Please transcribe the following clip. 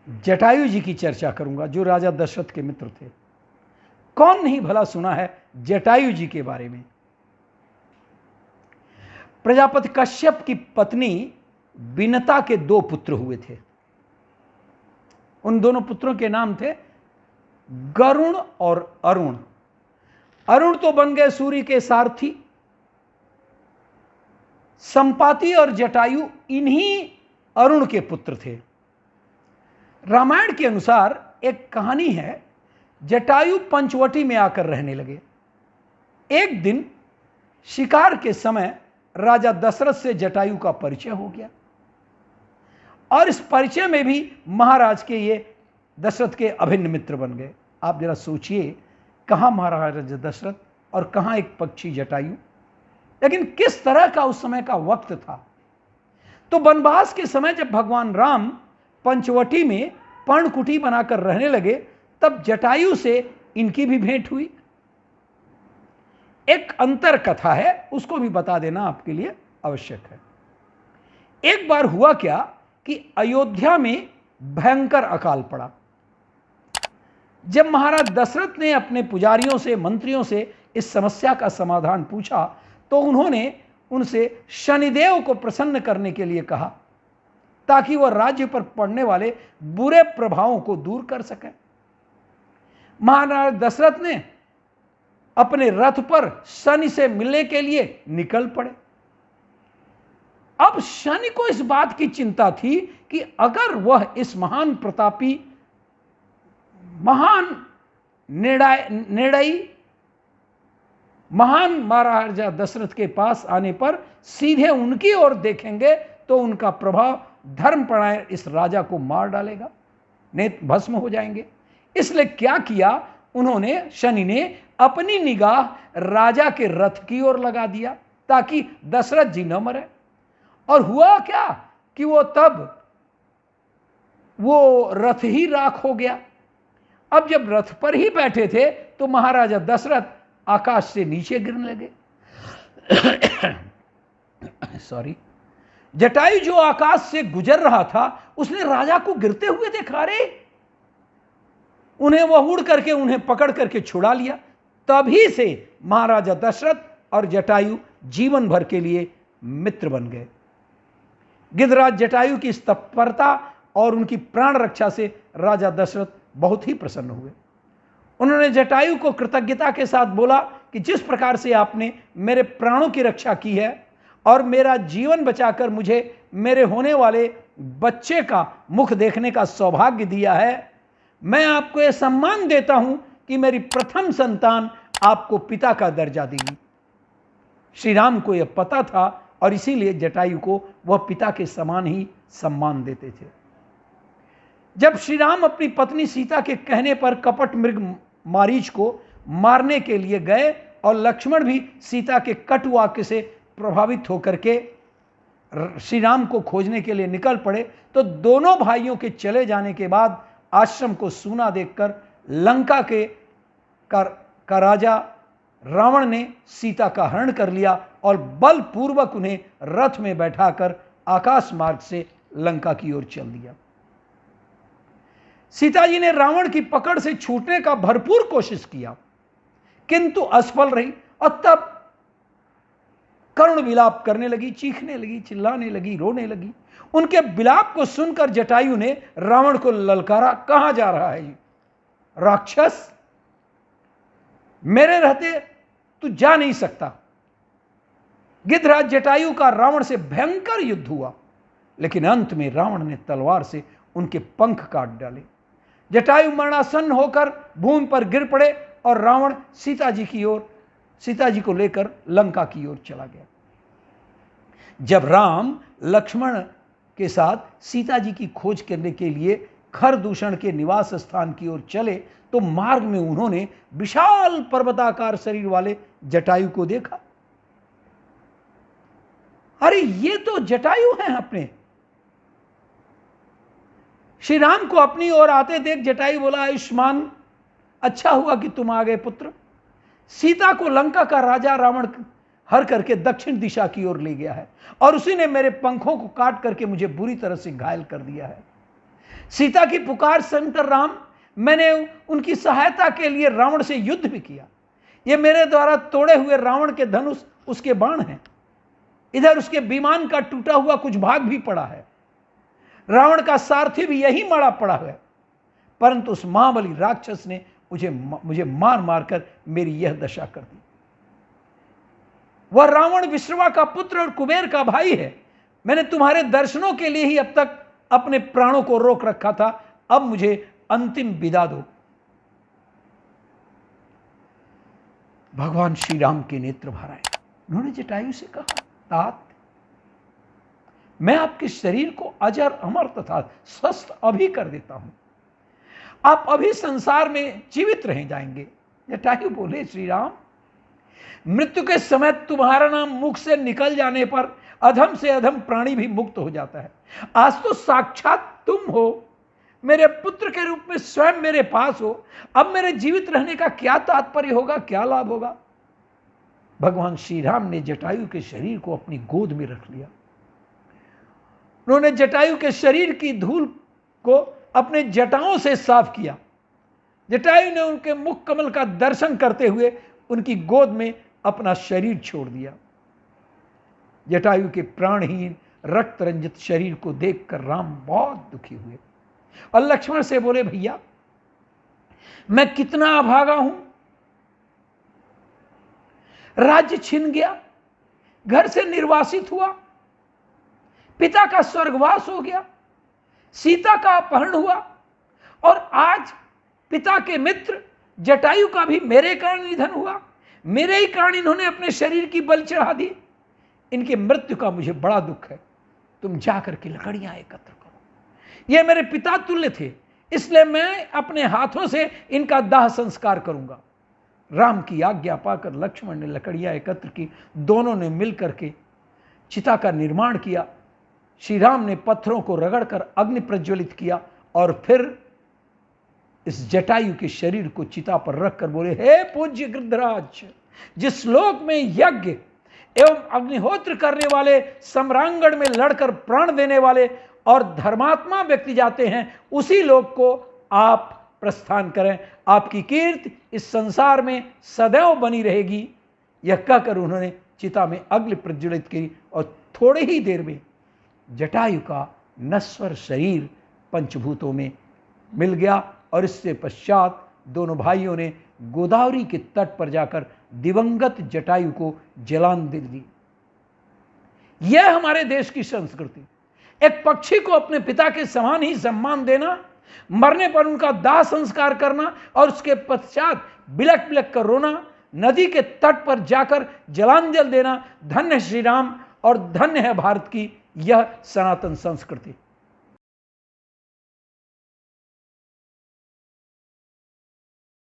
जटायु जी की चर्चा करूंगा, जो राजा दशरथ के मित्र थे। कौन नहीं भला सुना है जटायु जी के बारे में। प्रजापति कश्यप की पत्नी विनता के 2 पुत्र हुए थे। उन दोनों पुत्रों के नाम थे गरुण और अरुण। अरुण तो बन गए सूर्य के सारथी। संपाति और जटायु इन्हीं अरुण के पुत्र थे। रामायण के अनुसार एक कहानी है, जटायु पंचवटी में आकर रहने लगे। एक दिन शिकार के समय राजा दशरथ से जटायु का परिचय हो गया, और इस परिचय में भी महाराज के ये दशरथ के अभिन्न मित्र बन गए। आप जरा सोचिए, कहां महाराजा दशरथ और कहां एक पक्षी जटायु, लेकिन किस तरह का उस समय का वक्त था। तो वनवास के समय जब भगवान राम पंचवटी में पर्णकुटी बनाकर रहने लगे, तब जटायु से इनकी भी भेंट हुई। एक अंतर कथा है, उसको भी बता देना आपके लिए आवश्यक है। एक बार हुआ क्या कि अयोध्या में भयंकर अकाल पड़ा। जब महाराज दशरथ ने अपने पुजारियों से, मंत्रियों से इस समस्या का समाधान पूछा, तो उन्होंने उनसे शनिदेव को प्रसन्न करने के लिए कहा, ताकि वह राज्य पर पड़ने वाले बुरे प्रभावों को दूर कर सके। महाराज दशरथ ने अपने रथ पर शनि से मिलने के लिए निकल पड़े। अब शनि को इस बात की चिंता थी कि अगर वह इस महान प्रतापी, महान निर्णयी, महान महाराजा दशरथ के पास आने पर सीधे उनकी ओर देखेंगे, तो उनका प्रभाव धर्मपरायण इस राजा को मार डालेगा, नेत्र भस्म हो जाएंगे। इसलिए क्या किया उन्होंने, शनि ने अपनी निगाह राजा के रथ की ओर लगा दिया, ताकि दशरथ जी न मरे। और हुआ क्या कि वो रथ ही राख हो गया। अब जब रथ पर ही बैठे थे, तो महाराजा दशरथ आकाश से नीचे गिरने लगे। सॉरी। जटायु जो आकाश से गुजर रहा था, उसने राजा को गिरते हुए देखा। रे उन्हें वह उड़ करके उन्हें पकड़ करके छुड़ा लिया। तभी से महाराजा दशरथ और जटायु जीवन भर के लिए मित्र बन गए। गिद्धराज जटायु की इस तत्परता और उनकी प्राण रक्षा से राजा दशरथ बहुत ही प्रसन्न हुए। उन्होंने जटायु को कृतज्ञता के साथ बोला कि जिस प्रकार से आपने मेरे प्राणों की रक्षा की है और मेरा जीवन बचाकर मुझे मेरे होने वाले बच्चे का मुख देखने का सौभाग्य दिया है, मैं आपको यह सम्मान देता हूं कि मेरी प्रथम संतान आपको पिता का दर्जा देगी। श्री राम को यह पता था, और इसीलिए जटायु को वह पिता के समान ही सम्मान देते थे। जब श्री राम अपनी पत्नी सीता के कहने पर कपट मृग मारीच को मारने के लिए गए, और लक्ष्मण भी सीता के कटु वाक्य से प्रभावित होकर के श्री राम को खोजने के लिए निकल पड़े, तो दोनों भाइयों के चले जाने के बाद आश्रम को सूना देखकर लंका का राजा रावण ने सीता का हरण कर लिया और बलपूर्वक उन्हें रथ में बैठाकर आकाश मार्ग से लंका की ओर चल दिया। सीता जी ने रावण की पकड़ से छूटने का भरपूर कोशिश किया, किंतु असफल रही, और तब करुण विलाप करने लगी, चीखने लगी, चिल्लाने लगी, रोने लगी। उनके विलाप को सुनकर जटायु ने रावण को ललकारा, कहां जा रहा है ये राक्षस, मेरे रहते तू जा नहीं सकता। गिद्धराज जटायु का रावण से भयंकर युद्ध हुआ, लेकिन अंत में रावण ने तलवार से उनके पंख काट डाले। जटायु मरणासन्न होकर भूमि पर गिर पड़े, और रावण सीता जी को लेकर लंका की ओर चला गया। जब राम लक्ष्मण के साथ सीता जी की खोज करने के लिए खरदूषण के निवास स्थान की ओर चले, तो मार्ग में उन्होंने विशाल पर्वताकार शरीर वाले जटायु को देखा। अरे ये तो जटायु हैं अपने। श्री राम को अपनी ओर आते देख जटायु बोला, आयुष्मान, अच्छा हुआ कि तुम आ गए पुत्र। सीता को लंका का राजा रावण हर करके दक्षिण दिशा की ओर ले गया है, और उसी ने मेरे पंखों को काट करके मुझे बुरी तरह से घायल कर दिया है। सीता की पुकार सुनकर राम, मैंने उनकी सहायता के लिए रावण से युद्ध भी किया। ये मेरे द्वारा तोड़े हुए रावण के धनुष उसके बाण हैं। इधर उसके विमान का टूटा हुआ कुछ भाग भी पड़ा है। रावण का सारथी भी यही मरा पड़ा है। परंतु उस महाबली राक्षस ने मुझे मार मारकर मेरी यह दशा कर दी। वह रावण विश्रवा का पुत्र और कुबेर का भाई है। मैंने तुम्हारे दर्शनों के लिए ही अब तक अपने प्राणों को रोक रखा था। अब मुझे अंतिम विदा दो। भगवान श्री राम के नेत्र भर आए। उन्होंने जटायु से कहा, तात, मैं आपके शरीर को अजर अमर तथा स्वस्थ अभी कर देता हूं। आप अभी संसार में जीवित रह जाएंगे। जटायु बोले, श्री राम, मृत्यु के समय तुम्हारा नाम मुख से निकल जाने पर अधम से अधम प्राणी भी मुक्त हो जाता है। आज तो साक्षात तुम हो, मेरे पुत्र के रूप में स्वयं मेरे पास हो। अब मेरे जीवित रहने का क्या तात्पर्य होगा, क्या लाभ होगा? भगवान श्री राम ने जटायु के शरीर को अपनी गोद में रख लिया। उन्होंने जटायु के शरीर की धूल को अपने जटाओं से साफ किया। जटायु ने उनके मुख कमल का दर्शन करते हुए उनकी गोद में अपना शरीर छोड़ दिया। जटायु के प्राणहीन रक्त रंजित शरीर को देखकर राम बहुत दुखी हुए और लक्ष्मण से बोले, भैया, मैं कितना अभागा हूं। राज्य छिन गया, घर से निर्वासित हुआ, पिता का स्वर्गवास हो गया, सीता का अपहरण हुआ और आज पिता के मित्र जटायु का भी मेरे कारण निधन हुआ। मेरे ही कारण इन्होंने अपने शरीर की बलि चढ़ा दी। इनकी मृत्यु का मुझे बड़ा दुख है। तुम जाकर के लकड़ियां एकत्र करो। ये मेरे पिता तुल्य थे, इसलिए मैं अपने हाथों से इनका दाह संस्कार करूंगा। राम की आज्ञा पाकर लक्ष्मण ने लकड़ियां एकत्र की। दोनों ने मिलकर के चिता का निर्माण किया। श्री राम ने पत्थरों को रगड़कर अग्नि प्रज्वलित किया और फिर इस जटायु के शरीर को चिता पर रखकर बोले, हे पूज्य गृद्धराज, जिस लोक में यज्ञ एवं अग्निहोत्र करने वाले, सम्रांगण में लड़कर प्राण देने वाले और धर्मात्मा व्यक्ति जाते हैं, उसी लोक को आप प्रस्थान करें। आपकी कीर्ति इस संसार में सदैव बनी रहेगी। यह कहकर उन्होंने चिता में अग्नि प्रज्वलित की और थोड़ी ही देर में जटायु का नश्वर शरीर पंचभूतों में मिल गया और इससे पश्चात दोनों भाइयों ने गोदावरी के तट पर जाकर दिवंगत जटायु को जलान दे दी। यह हमारे देश की संस्कृति। एक पक्षी को अपने पिता के समान ही सम्मान देना, मरने पर उनका दाह संस्कार करना और उसके पश्चात बिलक बिलक कर रोना, नदी के तट पर जाकर जलांजल देना। धन्य श्री राम और धन्य है भारत की यह सनातन संस्कृति।